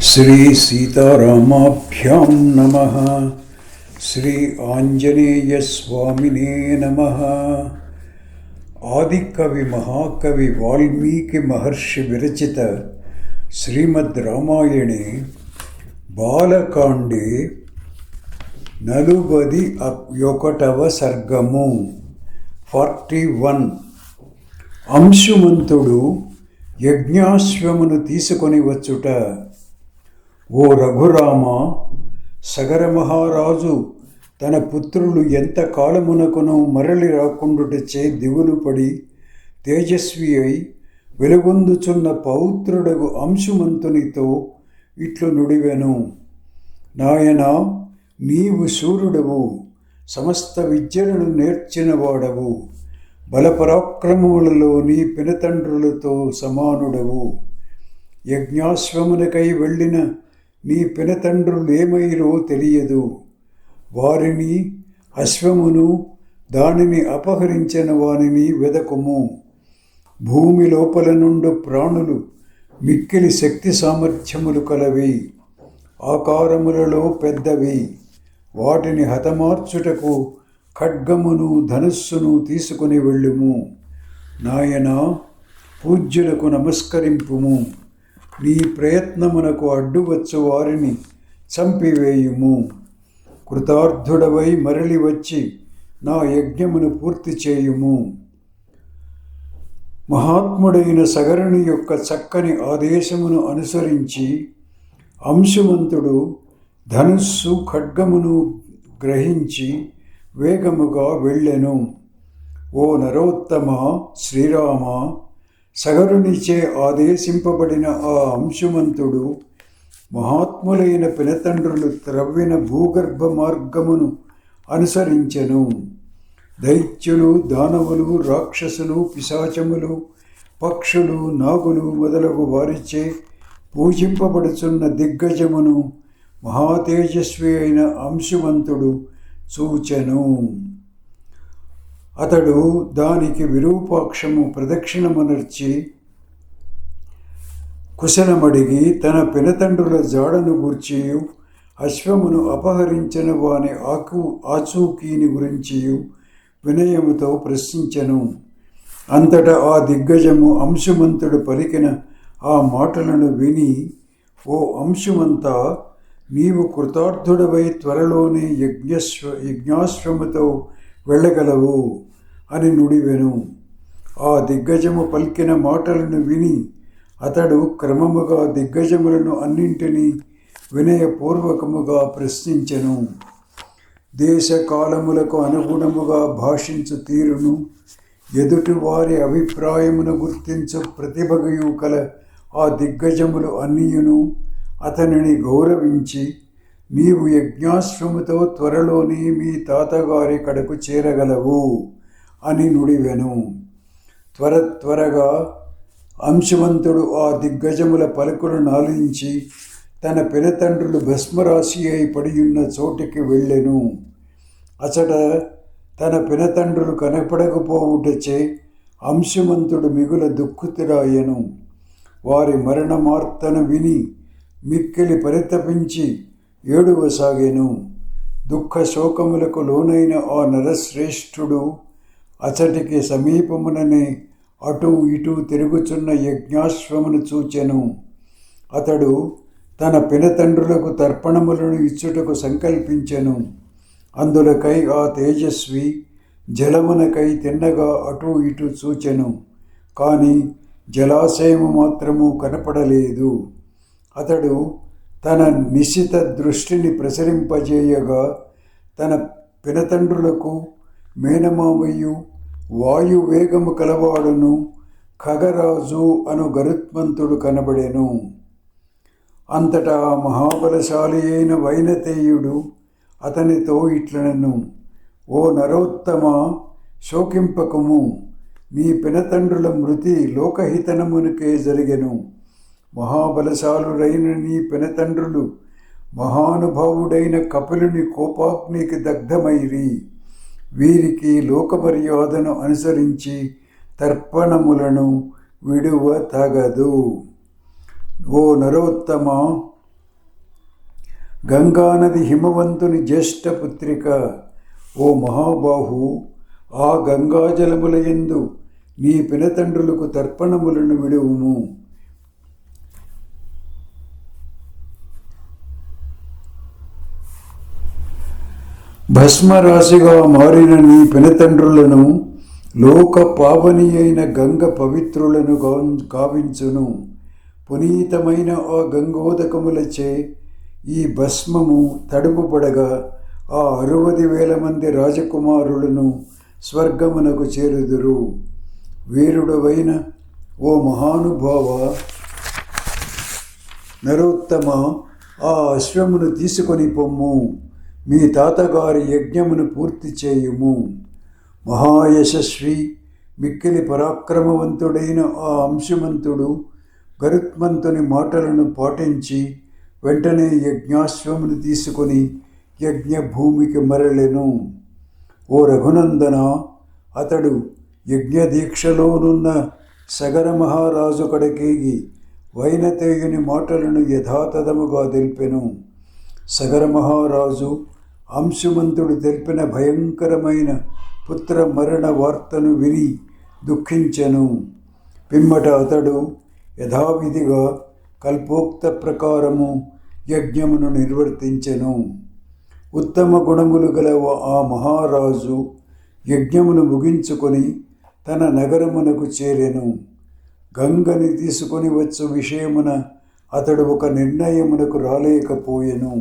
శ్రీ సీతారామాభ్యాం నమః. శ్రీ ఆంజనేయ స్వామినే నమః. ఆదికవి మహాకవి వాల్మీకి మహర్షి విరచిత శ్రీమద్ రామాయణే బాలకాండే 41వ సర్గము 41. అంశుమంతుడు యజ్ఞాశ్వమును తీసుకొని వచ్చుట. ఓ రఘురామ, సగర మహారాజు తన పుత్రులు ఎంత కాలమునకును మరలి రాకుండుటచే దిగులు పడి తేజస్వి అయి వెలుగొందుచున్న పౌత్రుడగు అంశుమంతునితో ఇట్లు నుడివెను. నాయనా, నీవు శూరుడవు, సమస్త విద్యలను నేర్చినవాడవు, బలపరాక్రమములలో నీ పినతండ్రులతో సమానుడవు. యజ్ఞాశ్వమునకై వెళ్ళిన నీ పినతండ్రులేమైరో తెలియదు. వారిని, అశ్వమును, దానిని అపహరించిన వానిని వెదకుము. భూమి లోపల నుండి ప్రాణులు మిక్కిలి శక్తి సామర్థ్యములు కలవి, ఆకారములలో పెద్దవి. వాటిని హతమార్చుటకు ఖడ్గమును ధనుస్సును తీసుకుని వెళ్ళుము. నాయనా, పూజ్యులకు నమస్కరింపుము. నీ ప్రయత్నమునకు అడ్డువచ్చు వారిని చంపివేయుము. కృతార్థుడవై మరలి వచ్చి నా యజ్ఞమును పూర్తి చేయుము. మహాత్ముడైన సగరుని యొక్క చక్కని ఆదేశమును అనుసరించి అంశుమంతుడు ధనుస్సు ఖడ్గమును గ్రహించి వేగముగా వెళ్ళెను. ఓ నరోత్తమ శ్రీరామ, సగరునిచే ఆదేశింపబడిన ఆ అంశుమంతుడు మహాత్ములైన పినతండ్రులు త్రవ్విన భూగర్భ మార్గమును అనుసరించెను. దైత్యులు, దానవులు, రాక్షసులు, పిశాచములు, పక్షులు, నాగులు మొదలగు వారిచే పూజింపబడుచున్న దిగ్గజమును మహాతేజస్వి అయిన అంశుమంతుడు చూచెను. అతడు దానికి విరూపాక్షము ప్రదక్షిణమునర్చి కుశలమడిగి తన పినతండ్రుల జాడను గూర్చియు అశ్వమును అపహరించిన వాని ఆచూకీని గురించియు వినయముతో ప్రశ్నించెను. అంతటా ఆ దిగ్గజము అంశుమంతుడు పలికిన ఆ మాటలను విని, ఓ అంశుమంతా, నీవు కృతార్థుడవై త్వరలోనే యజ్ఞాశ్వముతో వెళ్ళగలవు అని నుడివెను. ఆ దిగ్గజము పలికిన మాటలను విని అతడు క్రమముగా దిగ్గజములను అన్నింటినీ వినయపూర్వకముగా ప్రశ్నించెను. దేశకాలములకు అనుగుణముగా భాషించు తీరును, ఎదుటివారి అభిప్రాయమును గుర్తించు ప్రతిభయు కల ఆ దిగ్గజములు అన్నియును అతనిని గౌరవించి, నీవు యజ్ఞాశ్వముతో త్వరలోనే మీ తాతగారి కడకు చేరగలవు అని నుడివెను. త్వరగా అంశుమంతుడు ఆ దిగ్గజముల పలుకులను ఆలించి తన పినతండ్రులు భస్మరాశి అయి పడియున్న చోటికి వెళ్ళెను. అచట తన పినతండ్రులు కనపడకపోవుటచే అంశుమంతుడు మిగుల దుఃఖితుడాయెను. వారి మరణమార్తను విని మిక్కిలి పరితపించి ఏడువసాగెను. దుఃఖ శోకములకు లోనైన ఆ నరశ్రేష్ఠుడు అచటికి సమీపముననే అటూ ఇటూ తిరుగుచున్న యజ్ఞాశ్వమును చూచెను. అతడు తన పినతండ్రులకు తర్పణములను ఇచ్చుటకు సంకల్పించెను. అందులకై ఆ తేజస్వి జలమునకై తిన్నగా అటూ ఇటూ చూచెను. కానీ జలాశయము మాత్రము కనపడలేదు. అతడు తన నిశిత దృష్టిని ప్రసరింపజేయగా తన పినతండ్రులకు మేనమామయ్యు వాయువేగము కలవాడును ఖగరాజు అను గరుత్మంతుడు కనబడెను. అంతటా మహాబలశాలి అయిన వైనతేయుడు అతనితో ఇట్లనెను. ఓ నరోత్తమ, శోకింపకము. నీ పినతండ్రుల మృతి లోకహితనమునికే జరిగెను. మహాబలశాలురైన నీ పినతండ్రులు మహానుభావుడైన కపిలుని కోపాగ్నికి దగ్ధమైరి. వీరికి లోకమర్యాదను అనుసరించి తర్పణములను విడువ తగదు. ఓ నరోత్తమ, గంగానది హిమవంతుని జ్యేష్ఠ పుత్రిక. ఓ మహాబాహు, ఆ గంగాజలముల యందు నీ పినతండ్రులకు తర్పణములను విడువుము. భస్మరాశిగా మారిన నీ పినతండ్రులను లోక పావని అయిన గంగ పవిత్రులను కావించును. పునీతమైన ఆ గంగోదకములచే ఈ భస్మము తడుపుపడగా ఆ 60,000 మంది రాజకుమారులను స్వర్గమునకు చేరుదురు. వీరుడవైన ఓ మహానుభావ నరోత్తమ, ఆ అశ్వమును తీసుకొని పొమ్ము. మీ తాతగారి యజ్ఞమును పూర్తి చేయుము. మహాయశస్వి మిక్కిలి పరాక్రమవంతుడైన ఆ అంశుమంతుడు గరుత్మంతుని మాటలను పాటించి వెంటనే యజ్ఞాశ్వమును తీసుకొని యజ్ఞ భూమికి మరలెను. ఓ రఘునందన, అతడు యజ్ఞదీక్షలోనున్న సగర మహారాజు కడకేగి వైనతేయుని మాటలను యథాతథముగా తెలిపెను. సగర మహారాజు అంశుమంతుడు తెలిపిన భయంకరమైన పుత్ర మరణ వార్తను విని దుఃఖించెను. పిమ్మట అతడు యథావిధిగా కల్పోక్త ప్రకారము యజ్ఞమును నిర్వర్తించెను. ఉత్తమ గుణములు గల ఆ మహారాజు యజ్ఞమును ముగించుకొని తన నగరమునకు చేరెను. గంగని తీసుకొని వచ్చు విషయమున అతడు ఒక నిర్ణయమునకు రాలేకపోయెను.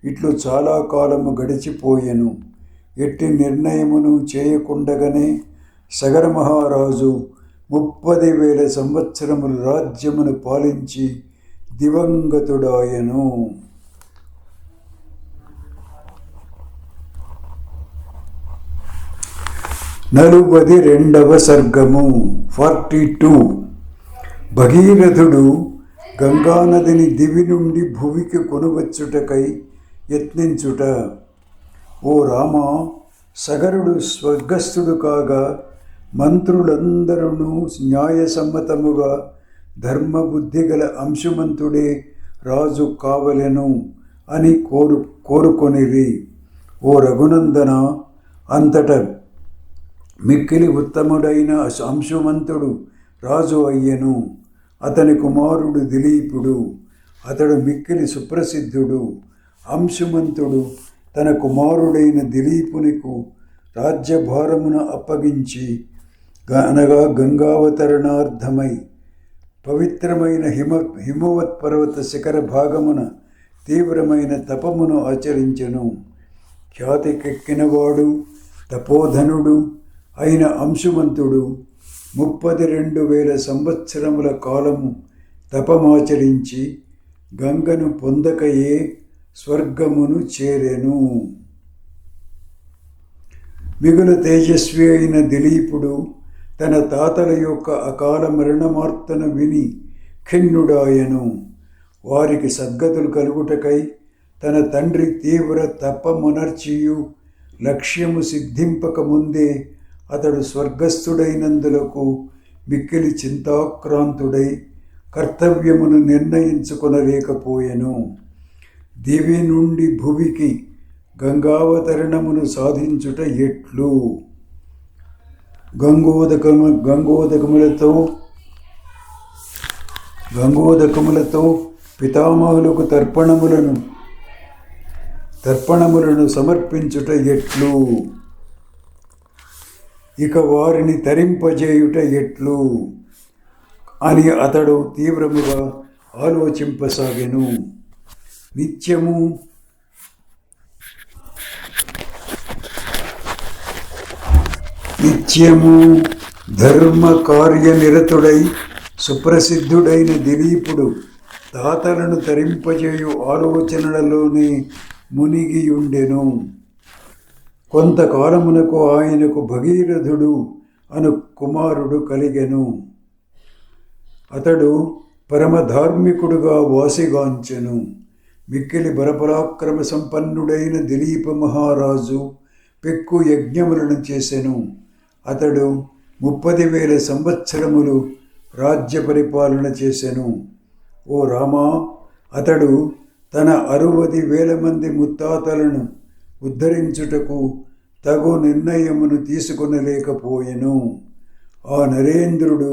ఇట్లు చాలా కాలము గడిచిపోయెను. ఎట్టి నిర్ణయమును చేయకుండగానే సగర మహారాజు 30,000 సంవత్సరములు రాజ్యమును పాలించి దివంగతుడాయెను. 42వ సర్గము 42. భగీరథుడు గంగానదిని దివి నుండి భువికి కొనువచ్చుటకై యత్నించుట. ఓ రామ, సగరుడు స్వర్గస్థుడు కాగా మంత్రులందరూ న్యాయసమ్మతముగా ధర్మబుద్ధి గల అంశుమంతుడే రాజు కావలెను అని కోరుకొనిరి. ఓ రఘునందన, అంతట మిక్కిలి ఉత్తముడైన అంశుమంతుడు రాజు అయ్యెను. అతని కుమారుడు దిలీపుడు. అతడు మిక్కిలి సుప్రసిద్ధుడు. అంశుమంతుడు తన కుమారుడైన దిలీపునికు రాజ్యభారమున అప్పగించి అనగా గంగావతరణార్థమై పవిత్రమైన హిమవత్ పర్వత శిఖర భాగమున తీవ్రమైన తపమును ఆచరించెను. ఖ్యాతికెక్కినవాడు తపోధనుడు అయిన అంశుమంతుడు 32,000 సంవత్సరముల కాలము తపమాచరించి గంగను పొందకయే స్వర్గమును చేరెను. మిగులు తేజస్వి అయిన దిలీపుడు తన తాతల యొక్క అకాల మరణమార్తను విని ఖిన్నుడాయెను. వారికి సద్గతులు కలుగుటకై తన తండ్రి తీవ్ర తపమునర్చియు లక్ష్యము సిద్ధింపక ముందే అతడు స్వర్గస్థుడైనందులకు మిక్కిలి చింతాక్రాంతుడై కర్తవ్యమును నిర్ణయించుకొనలేకపోయెను. దివి నుండి భువికి గంగావతరణమును సాధించుట ఎట్లు? గంగోదకములతో పితామహులకు తర్పణములను సమర్పించుట ఎట్లు? ఇక వారిని తరింపజేయుట ఎట్లు అని అతడు తీవ్రముగా ఆలోచింపసాగెను. నిత్యము ధర్మ కార్యనిరతుడై సుప్రసిద్ధుడైన దిలీపుడు తాతలను తరింపజేయు ఆలోచనలలోనే మునిగియుండెను. కొంతకాలమునకు ఆయనకు భగీరథుడు అను కుమారుడు కలిగెను. అతడు పరమధార్మికుడుగా వాసిగాంచెను. మిక్కిలి బలపరాక్రమ సంపన్నుడైన దిలీప మహారాజు పెక్కు యజ్ఞములను చేసెను. అతడు 30,000 సంవత్సరములు రాజ్య పరిపాలన చేసెను. ఓ రామా, అతడు తన 60,000 మంది ముత్తాతలను ఉద్ధరించుటకు తగు నిర్ణయమును తీసుకొనలేకపోయెను. ఆ నరేంద్రుడు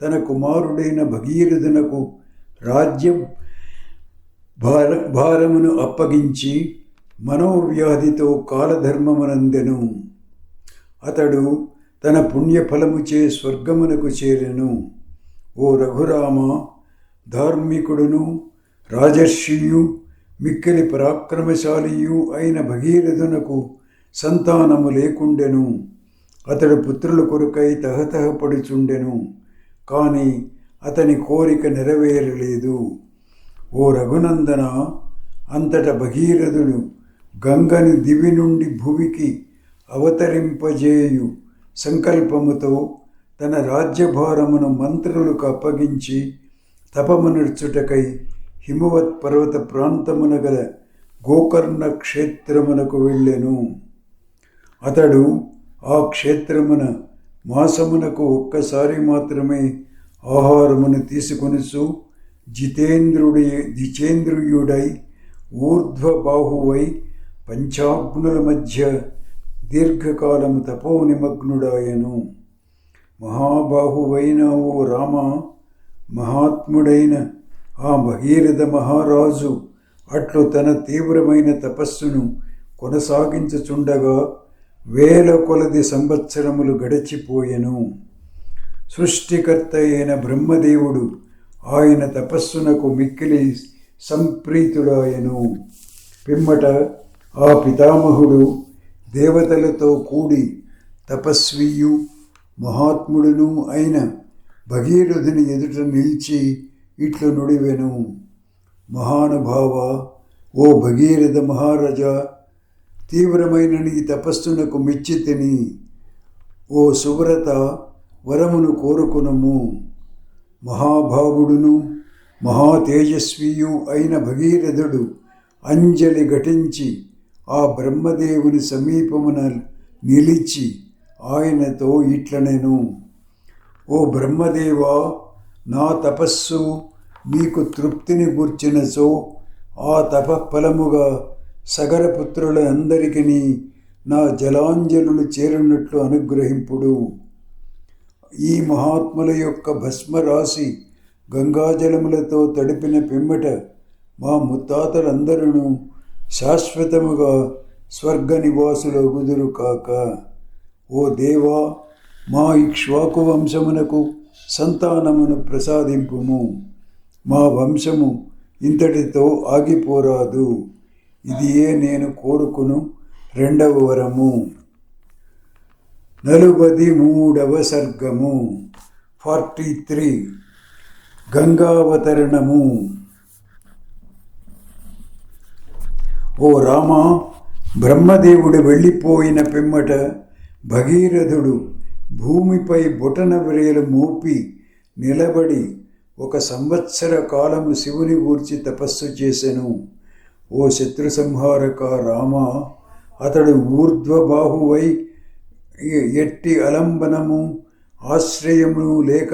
తన కుమారుడైన భగీరథునకు రాజ్య భారమును అప్పగించి మనోవ్యాధితో కాలధర్మమునందెను. అతడు తన పుణ్యఫలముచే స్వర్గమునకు చేరెను. ఓ రఘురామ, ధార్మికుడును రాజర్షియు మిక్కిలి పరాక్రమశాలియు అయిన భగీరథునకు సంతానము లేకుండెను. అతడు పుత్రుల కొరకై తహతహపడుచుండెను. కానీ అతని కోరిక నెరవేరలేదు. ఓ రఘునందన, అంతట భగీరథుడు గంగని దివి నుండి భువికి అవతరింపజేయు సంకల్పముతో తన రాజ్యభారమును మంత్రులకు అప్పగించి తపమునర్చుటకై హిమవత్ పర్వత ప్రాంతమున గల గోకర్ణ క్షేత్రమునకు వెళ్ళెను. అతడు ఆ క్షేత్రమున మాసమునకు ఒక్కసారి మాత్రమే ఆహారమును తీసుకొనుచు జితేంద్రియుడై ఊర్ధ్వబాహువై పంచాగ్నుల మధ్య దీర్ఘకాలము తపోనిమగ్నుడాయను. మహాబాహువైన ఓ రామ, మహాత్ముడైన ఆ భగీరథ మహారాజు అట్లు తన తీవ్రమైన తపస్సును కొనసాగించుచుండగా 1000 కొలది సంవత్సరములు గడిచిపోయెను. సృష్టికర్త అయిన బ్రహ్మదేవుడు ఆయన తపస్సునకు మిక్కిలి సంప్రీతుడాయను. పిమ్మట ఆ పితామహుడు దేవతలతో కూడి తపస్వియు మహాత్ముడును అయిన భగీరథుని ఎదుట నిలిచి ఇట్లు నుడివెను. మహానుభావ, ఓ భగీరథ మహారాజా, తీవ్రమైన నీ తపస్సునకు మెచ్చి తిని ఓ సువ్రత, వరమును కోరుకునము. మహాభావుడును మహాతేజస్వియు అయిన భగీరథుడు అంజలి ఘటించి ఆ బ్రహ్మదేవుని సమీపమున నిలిచి ఆయనతో ఇట్లనెను. ఓ బ్రహ్మదేవా, నా తపస్సు నీకు తృప్తిని గూర్చినచో ఆ తపఫలముగా సగరపుత్రులందరికీ నా జలాంజలులు చేరినట్లు అనుగ్రహింపుడు. ఈ మహాత్ముల యొక్క భస్మరాశి గంగాజలములతో తడిపిన పిమ్మట మా ముత్తాతలందరూ శాశ్వతముగా స్వర్గ నివాసులగుదురు కాక. ఓ దేవా, మా ఇక్ష్వాకు వంశమునకు సంతానమును ప్రసాదింపుము. మా వంశము ఇంతటితో ఆగిపోరాదు. ఇదియే నేను కోరుకును 2వ వరము. 43వ సర్గము 43 గంగావతరణము. ఓ రామ, బ్రహ్మదేవుడు వెళ్ళిపోయిన పిమ్మట భగీరథుడు భూమిపై బొటన వ్రేలు మోపి నిలబడి 1 సంవత్సర కాలము శివుని గూర్చి తపస్సు చేసెను. ఓ శత్రు సంహారక రామ, అతడు ఊర్ధ్వబాహువై ఎట్టి అలంబనము ఆశ్రయము లేక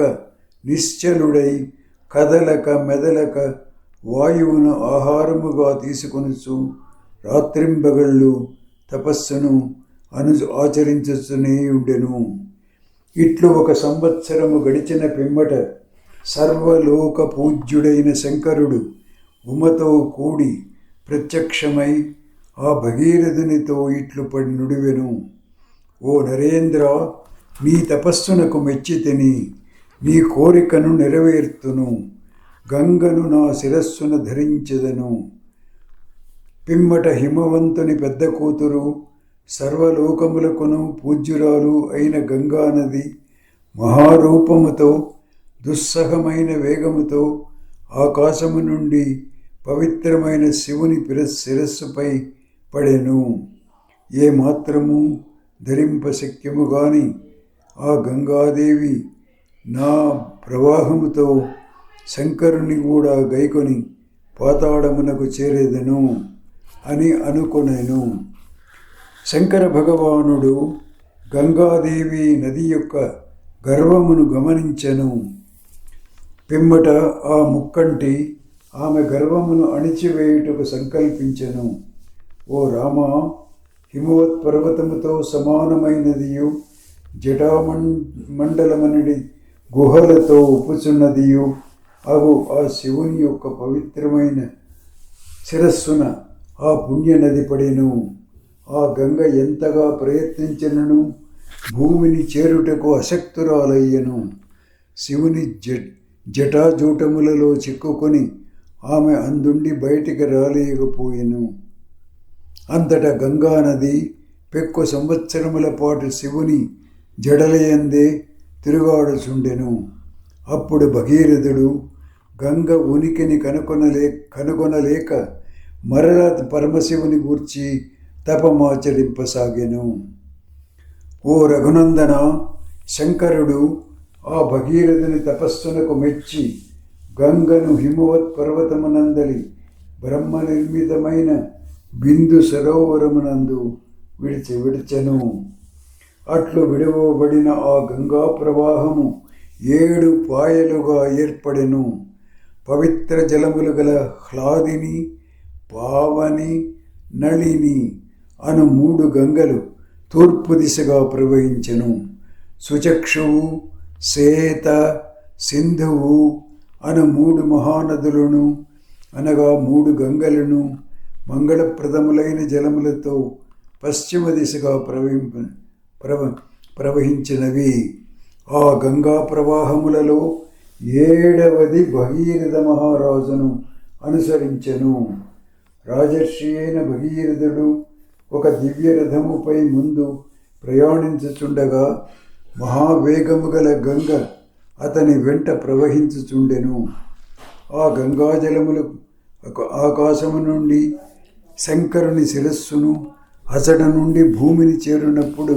నిశ్చలుడై కదలక మెదలక వాయువును ఆహారముగా తీసుకొనుచు రాత్రింబగళ్ళు తపస్సును ఆచరించుతూనే ఉండెను. ఇట్లు 1 సంవత్సరము గడిచిన పిమ్మట సర్వలోక పూజ్యుడైన శంకరుడు ఉమతో కూడి ప్రత్యక్షమై ఆ భగీరథునితో ఇట్లు పడి నుడివెను. ఓ నరేంద్ర, నీ తపస్సునకు మెచ్చి తిని నీ కోరికను నెరవేర్తును. గంగను నా శిరస్సును ధరించెదను. పిమ్మట హిమవంతుని పెద్ద కూతురు సర్వలోకములకును పూజ్యురాలు అయిన గంగానది మహారూపముతో దుస్సహమైన వేగముతో ఆకాశము నుండి పవిత్రమైన శివుని శిరస్సుపై పడెను. ఏ మాత్రము ధరింపశక్యము గాని ఆ గంగాదేవి నా ప్రవాహముతో శంకరుని కూడా గైకొని పాతాళమునకు చేరేదను అని అనుకొనెను. శంకర భగవానుడు గంగాదేవి నది యొక్క గర్వమును గమనించెను. పిమ్మట ఆ ముక్కంటి ఆమె గర్వమును అణిచివేయుటకు సంకల్పించెను. ఓ రామా, హిమవత్ పర్వతముతో సమానమైనదియు జటామండలమనడి గుహలతో ఉప్పుచున్నదియు అగు ఆ శివుని యొక్క పవిత్రమైన శిరస్సున ఆ పుణ్యనది పడెను. ఆ గంగ ఎంతగా ప్రయత్నించినను భూమిని చేరుటకు అశక్తురాలయ్యను. శివుని జటాజూటములలో చిక్కుకొని ఆమె అందుండి బయటికి రాలేకపోయెను. అంతటా గంగానది పెక్కు సంవత్సరముల పాటు శివుని జడలయందే తిరుగాడుచుండెను. అప్పుడు భగీరథుడు గంగ ఉనికిని కనుగొనలేక మరల పరమశివుని గూర్చి తపమాచరింపసాగెను. ఓ రఘునందన, శంకరుడు ఆ భగీరథుని తపస్సునకు మెచ్చి గంగను హిమవత్ పర్వతమునందలి బ్రహ్మ నిర్మితమైన బిందు సరోవరమునందు విడిచెను. అట్లు విడవబడిన ఆ గంగా ప్రవాహము 7 పాయలుగా ఏర్పడెను. పవిత్ర జలములు గల హ్లాదిని, పావని, నళిని అను 3 గంగలు తూర్పు దిశగా ప్రవహించెను. సుచక్షువు, శ్వేత, సింధువు అను 3 మహానదులను అనగా 3 గంగలను మంగళప్రదములైన జలములతో పశ్చిమ దిశగా ప్రవహించినవి. ఆ గంగా ప్రవాహములలో 7వది భగీరథ మహారాజును అనుసరించెను. రాజర్షి అయిన భగీరథుడు ఒక దివ్య రథముపై ముందు ప్రయాణించుచుండగా మహావేగము గల గంగ అతని వెంట ప్రవహించుచుండెను. ఆ గంగాజలములు ఆకాశము నుండి శంకరుని శిరస్సును అచట నుండి భూమిని చేరినప్పుడు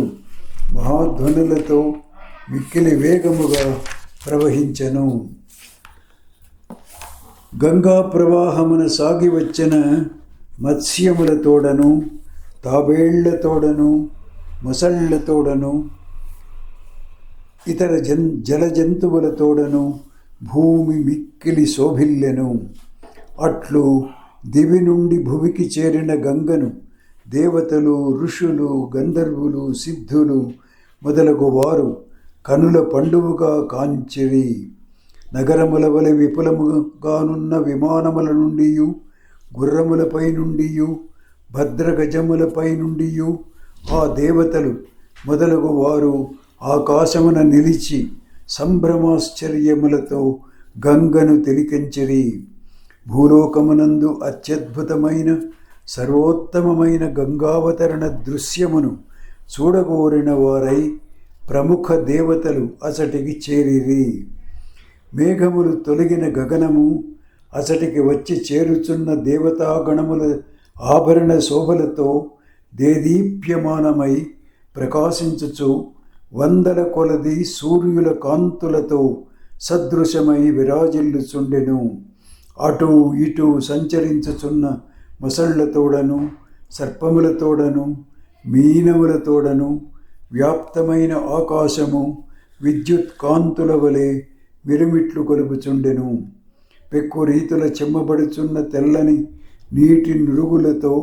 మహాధ్వనులతో మిక్కిలి వేగముగా ప్రవహించెను. గంగా ప్రవాహమున సాగి వచ్చిన మత్స్యములతోడను, తాబేళ్లతోడను, మొసళ్లతోడను, ఇతర జలజంతువులతోడను భూమి మిక్కిలి శోభిల్లెను. అట్లు దివి నుండి భువికి చేరిన గంగను దేవతలు, ఋషులు, గంధర్వులు, సిద్ధులు మొదలగు వారు కనుల పండువుగా కాంచిరి. నగరముల వలె విపులముగానున్న విమానముల నుండి, గుర్రములపై నుండి, భద్రగజములపై నుండి ఆ దేవతలు మొదలగు వారు ఆకాశమున నిలిచి సంభ్రమాశ్చర్యములతో గంగను తిలకించిరి. భూలోకమునందు అత్యద్భుతమైన సర్వోత్తమమైన గంగావతరణ దృశ్యమును చూడగోరిన వారై ప్రముఖ దేవతలు అచటికి చేరిరి. మేఘములు తొలగిన గగనము అచటికి వచ్చి చేరుచున్న దేవతాగణముల ఆభరణ శోభలతో దేదీప్యమానమై ప్రకాశించుచు 100 కొలది సూర్యుల కాంతులతో సదృశమై విరాజిల్లుచుండెను. అటు ఇటు సంచరించుచున్న మొసళ్లతోడను, సర్పములతోడను, మీనములతోడను వ్యాప్తమైన ఆకాశము విద్యుత్ కాంతుల వలె మిరుమిట్లు కొలుపుచుండెను. పెక్కు రీతుల చెమ్మబడుచున్న తెల్లని నీటి నురుగులతో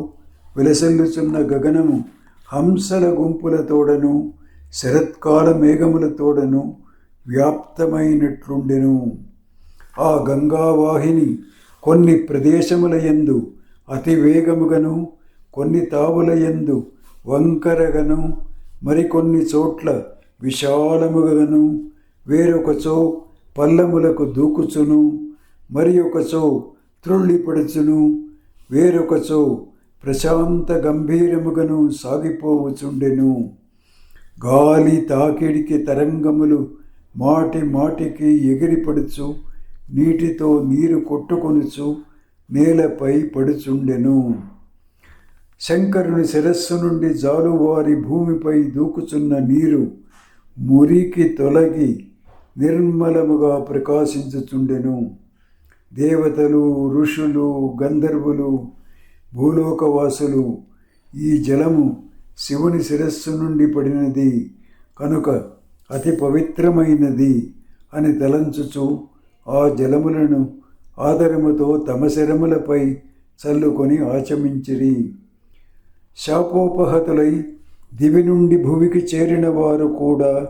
వెలసల్లుచున్న గగనము హంసల గుంపులతోడను, శరత్కాల మేఘములతోడను వ్యాప్తమైనట్లుండెను. ఆ గంగావాహిని కొన్ని ప్రదేశములయందు అతివేగముగను, కొన్ని తావులయందు వంకరగను, మరికొన్ని చోట్ల విశాలముగను, వేరొకచో పల్లములకు దూకుచును, మరి ఒకచో త్రుళ్ళిపడుచును, వేరొకచో ప్రశాంత గంభీరముగను సాగిపోవచుండెను. గాలి తాకిడికి తరంగములు మాటి మాటికి ఎగిరిపడుచు నీటితో నీరు కొట్టుకొనుచు నేలపై పడుచుండెను. శంకరుని శిరస్సు నుండి జాలువారి భూమిపై దూకుచున్న నీరు మురికి తొలగి నిర్మలముగా ప్రకాశించుచుండెను. దేవతలు, ఋషులు, గంధర్వులు, భూలోకవాసులు ఈ జలము శివుని శిరస్సు నుండి పడినది కనుక అతి పవిత్రమైనది అని తలంచుచు ఆ జలములను ఆదరముతో తమ శరములపై చల్లుకొని ఆచమించిరి. శాపోపహతులై దివి నుండి భువికి చేరిన వారు కూడా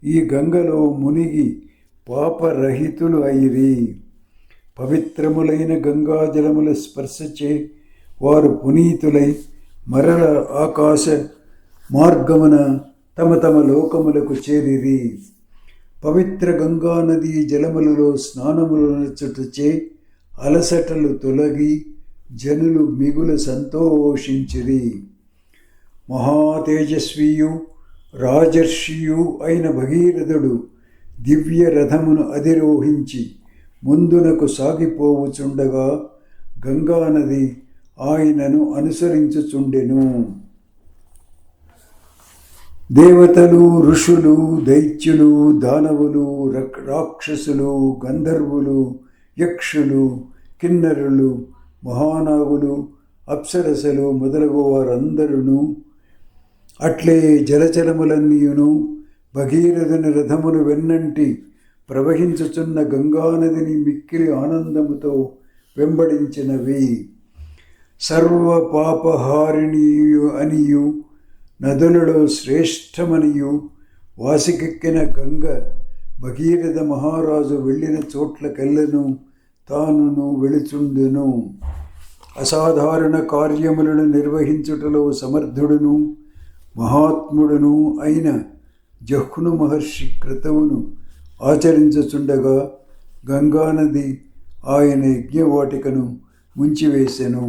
ఈ గంగలో మునిగి పాపరహితులు అయిరి. పవిత్రములైన గంగాజలముల స్పర్శచే వారు పునీతులై మరల ఆకాశ మార్గమున తమ తమ లోకములకు చేరిరి. పవిత్ర గంగానదీ జలములలో స్నానములనొచ్చుటచే అలసటలు తొలగి జనులు మిగుల సంతోషించిరి. మహాతేజస్వియు రాజర్షియు అయిన భగీరథుడు దివ్య రథమును అధిరోహించి ముందునకు సాగిపోవుచుండగా గంగానది ఆయనను అనుసరించుచుండెను. దేవతలు, ఋషులు, దైత్యులు, దానవులు, రాక్షసులు, గంధర్వులు, యక్షులు, కిన్నరులు, మహానాగులు, అప్సరసలు మొదలగు వారందరూ అట్లే జలచరములన్నీయును భగీరథుని రథమును వెన్నంటి ప్రవహించుచున్న గంగానదిని మిక్కిలి ఆనందముతో వెంబడించినవి. సర్వ పాపహారిణియు అనియు నదులలో శ్రేష్టమనియు వాసికెక్కిన గంగ భగీరథ మహారాజు వెళ్ళిన చోట్లకెల్లను తానును వెళుచుండును. అసాధారణ కార్యములను నిర్వహించుటలో సమర్థుడును మహాత్ముడును అయిన జహ్ను మహర్షి క్రతువును ఆచరించుచుండగా గంగానది ఆయన యజ్ఞవాటికను ముంచివేసెను.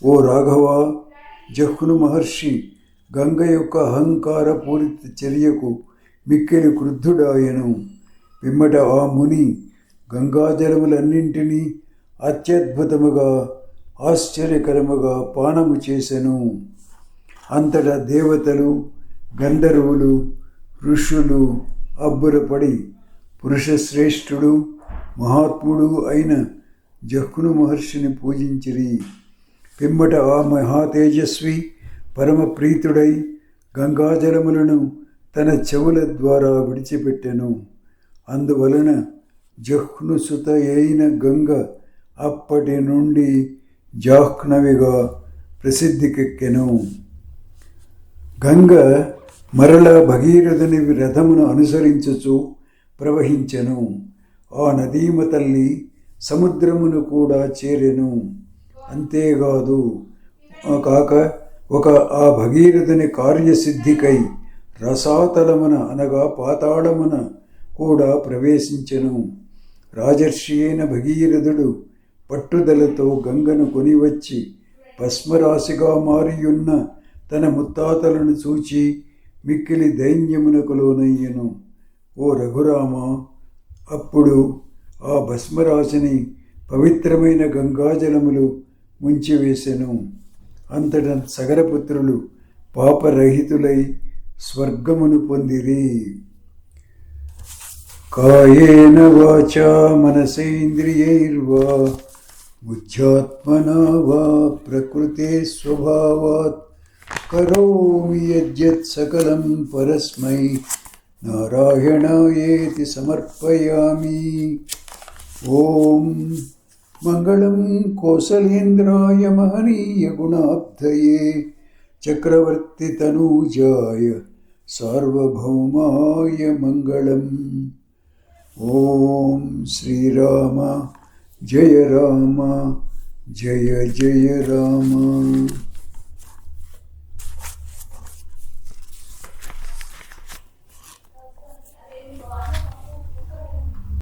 ఓ రాఘవ, జహ్ను మహర్షి గంగ యొక్క అహంకార పూరిత చర్యకు మిక్కిలి క్రుద్ధుడాయను. పిమ్మట ఆ ముని గంగాజలములన్నింటినీ అత్యద్భుతముగా ఆశ్చర్యకరముగా పానము చేసెను. అంతటా దేవతలు, గంధర్వులు, ఋషులు అబ్బురపడి పురుషశ్రేష్ఠుడు మహాత్ముడు అయిన జహ్ను మహర్షిని పూజించిరి. పిమ్మట ఆ మహాతేజస్వి పరమ ప్రీతుడై గంగాజలములను తన చెవుల ద్వారా విడిచిపెట్టెను. అందువలన జహ్నుసుత అయిన గంగ అప్పటి నుండి జాహ్నవిగా ప్రసిద్ధికెక్కెను. గంగ మరల భగీరథుని రథమును అనుసరించుచు ప్రవహించెను. ఆ నదీమ తల్లి సముద్రమును కూడా చేరెను. అంతేకాదు కాక ఆ భగీరథుని కార్యసిద్ధికై రసాతలమున అనగా పాతాళమున కూడా ప్రవేశించెను. రాజర్షి అయిన భగీరథుడు పట్టుదలతో గంగను కొనివచ్చి భస్మరాశిగా మారియున్న తన ముత్తాతలను చూచి మిక్కిలి దైన్యమునకు లోనయ్యెను. ఓ రఘురామ, అప్పుడు ఆ భస్మరాశిని పవిత్రమైన గంగాజలములు ముంచివేసెను. అంతట సగరపుత్రులు పాపరహితులై స్వర్గమును పొందిరి. కాయేన వాచా మనసేంద్రియైర్వా బుద్ధ్యాత్మనా వా ప్రకృతే స్వభావాత్ కరోమి యద్యత్ సకలం పరస్మై నారాయణాయేతి సమర్పయామి. ఓం మంగళం కౌసలేంద్రాయ మహనీయ గుణాబ్ధయే చక్రవర్తి తనూజాయ సార్వభౌమాయ మంగళం. ఓం శ్రీరామ జయ రామ జయ జయ రామ.